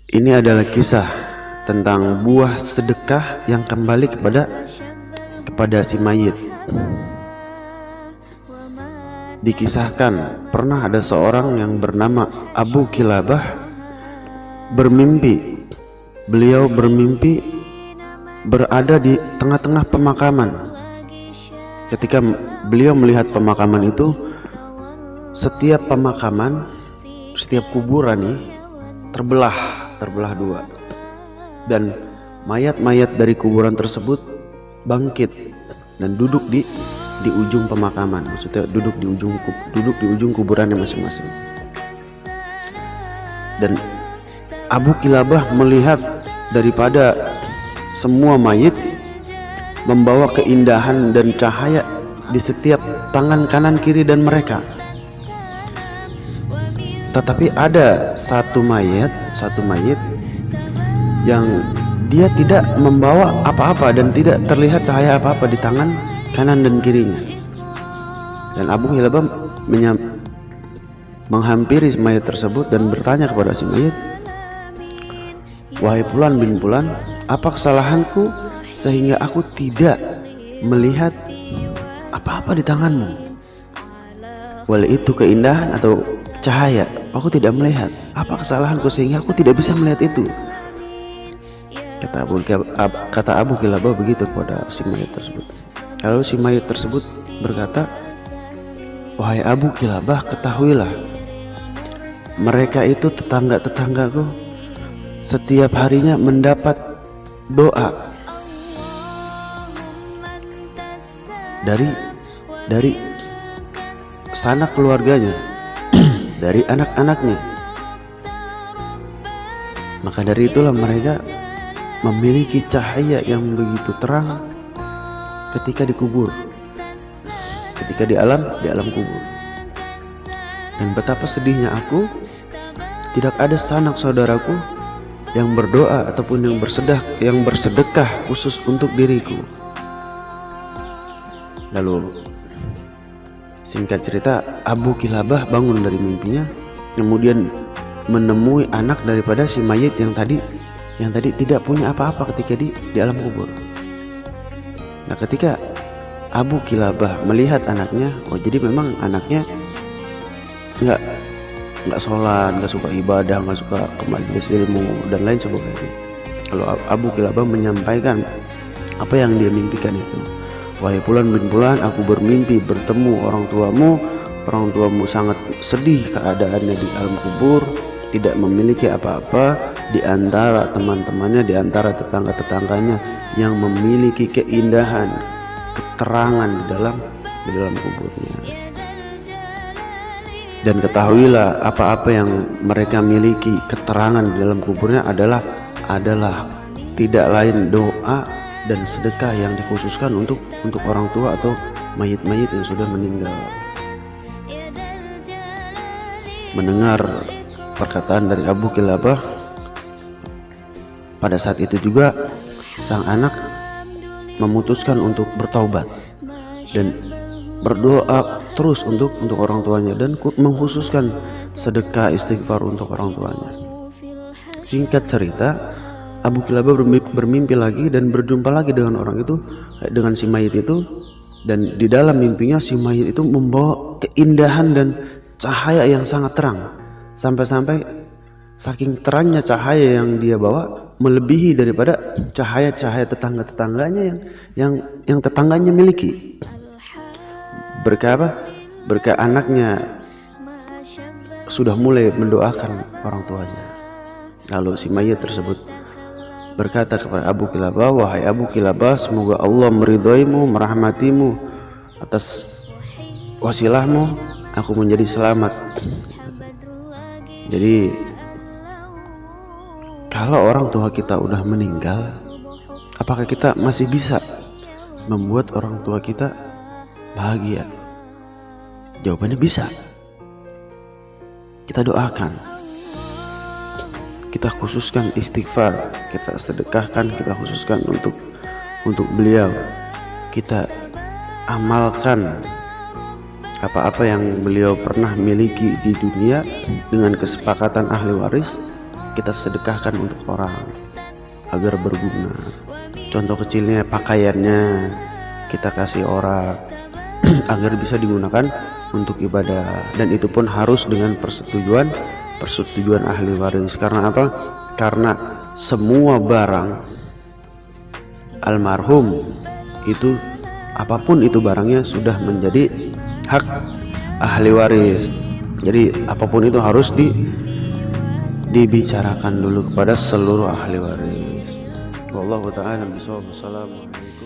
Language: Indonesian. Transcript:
Ini adalah kisah tentang buah sedekah yang kembali kepada si mayit. Dikisahkan pernah ada seorang yang bernama Abu Kilabah bermimpi. Beliau bermimpi berada di tengah-tengah pemakaman. Ketika beliau melihat pemakaman itu, setiap pemakaman, setiap kuburan nih terbelah dua, dan mayat-mayat dari kuburan tersebut bangkit dan duduk di ujung pemakaman. Maksudnya duduk di ujung kuburannya masing-masing. Dan Abu Kilabah melihat daripada semua mayit membawa keindahan dan cahaya di setiap tangan kanan kiri dan mereka. Tetapi ada satu mayit yang dia tidak membawa apa-apa dan tidak terlihat cahaya apa-apa di tangan kanan dan kirinya. Dan Abu Kilabah menghampiri mayit tersebut dan bertanya kepada si mayit, "Wahai Fulan bin Fulan, apa kesalahanku sehingga aku tidak melihat apa-apa di tanganmu? Walau itu keindahan atau cahaya, aku tidak melihat. Apa kesalahanku sehingga aku tidak bisa melihat itu?" Kata Abu Kilabah begitu kepada si mayit tersebut. Lalu si mayit tersebut berkata, "Wahai Abu Kilabah, ketahuilah, mereka itu tetangga-tetanggaku setiap harinya mendapat doa dari sanak keluarganya, dari anak-anaknya. Maka dari itulah mereka memiliki cahaya yang begitu terang ketika dikubur, ketika di alam kubur. Dan betapa sedihnya aku, tidak ada sanak saudaraku yang berdoa ataupun yang bersedekah khusus untuk diriku." Lalu singkat cerita, Abu Kilabah bangun dari mimpinya, kemudian menemui anak daripada si mayit yang tadi tidak punya apa-apa ketika di alam kubur. Nah, ketika Abu Kilabah melihat anaknya, oh jadi memang anaknya nggak sholat, nggak suka ibadah, nggak suka ke majelis ilmu dan lain sebagainya. Kalau Abu Kilabah menyampaikan apa yang dia mimpikan itu, "Wahai Fulan bin Fulan, aku bermimpi bertemu orang tuamu sangat sedih keadaannya di alam kubur, tidak memiliki apa-apa, di antara teman-temannya, di antara tetangga-tetangganya yang memiliki keindahan, keterangan di dalam kuburnya. Dan ketahuilah, apa-apa yang mereka miliki keterangan di dalam kuburnya adalah tidak lain doa dan sedekah yang dikhususkan untuk orang tua atau mayit-mayit yang sudah meninggal." Mendengar perkataan dari Abu Kilabah, pada saat itu juga sang anak memutuskan untuk bertaubat dan berdoa terus untuk orang tuanya dan mengkhususkan sedekah istighfar untuk orang tuanya. Singkat cerita, Abu Kilabah bermimpi lagi dan berjumpa lagi dengan si mayit itu, dan di dalam mimpinya si mayit itu membawa keindahan dan cahaya yang sangat terang, sampai saking terangnya cahaya yang dia bawa melebihi daripada cahaya tetangga-tetangganya yang tetangganya miliki. Berkah anaknya sudah mulai mendoakan orang tuanya. Lalu si mayit tersebut berkata kepada Abu Kilabah, "Wahai Abu Kilabah, semoga Allah meridhoimu, merahmatimu, atas wasilahmu aku menjadi selamat." Jadi kalau orang tua kita udah meninggal, apakah kita masih bisa membuat orang tua kita bahagia? Jawabannya bisa. Kita doakan, kita khususkan istighfar, kita sedekahkan, kita khususkan untuk beliau. Kita amalkan apa-apa yang beliau pernah miliki di dunia dengan kesepakatan ahli waris, kita sedekahkan untuk orang agar berguna. Contoh kecilnya pakaiannya kita kasih orang agar bisa digunakan untuk ibadah, dan itu pun harus dengan persetujuan ahli waris. Karena apa? Karena semua barang almarhum itu, apapun itu barangnya, sudah menjadi hak ahli waris. Jadi apapun itu harus dibicarakan dulu kepada seluruh ahli waris. Wallahu ta'ala bishawab. Wassalamualaikum.